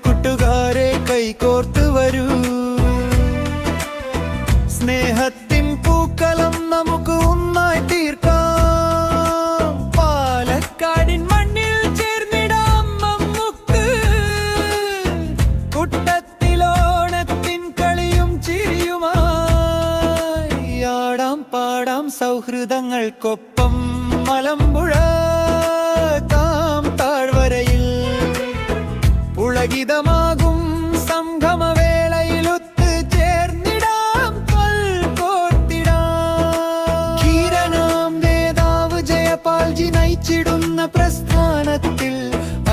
കൂട്ടുകാരെ കൈകോർത്ത് വരൂ, സ്നേഹത്തിൻ പൂക്കലം നമുക്ക് ഒന്നായി തീർക്കാം. പാലക്കാടിൻ മണ്ണിൽ ചേർന്നിടാം നമുക്ക്, കുട്ടത്തിലോണത്തിൻ കളിയും ചിരിയുമായി ആടാം പാടാം സൗഹൃദങ്ങൾക്കൊപ്പം മലമ്പുഴ താഴ്വരയിൽ. പുളകിതമാകും സംഗമവേളയിലൊത്ത് ചേർന്നിടാം, ധീരനാം നേതാവ് ജയപാൽജി നയിച്ചിടുന്ന പ്രസ്ഥാനത്തിൽ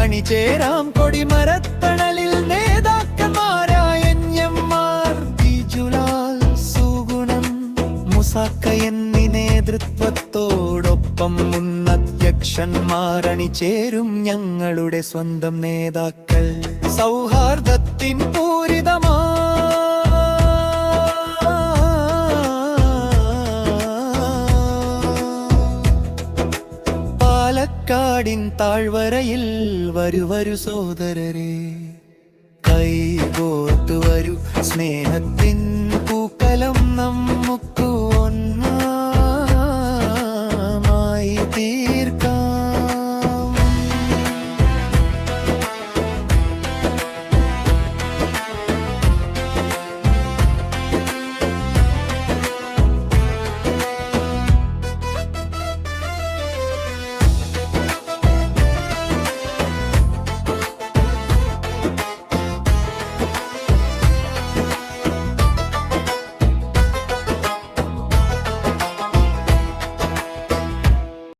അണിചേരാം. കൊടിമരത്തണലിൽ നേതാക്കന്മാരായ എൻഎംആർ, ബിജുലാൽ, സുഗുണൻ, മുസാക്ക എന്നീ നേതൃത്വത്തോടൊപ്പം മുന്നധ്യക്ഷന്മാർ അണിചേരും ഞങ്ങളുടെ സ്വന്തം നേതാക്കൾ. സൗഹാർദ്ദത്തിൻ പൂരിതമാ പാലക്കാടിൻ താഴ്വരയിൽ വരൂ സോദരരെ, കൈകോർത്തു വരൂ സ്നേഹത്തിൻ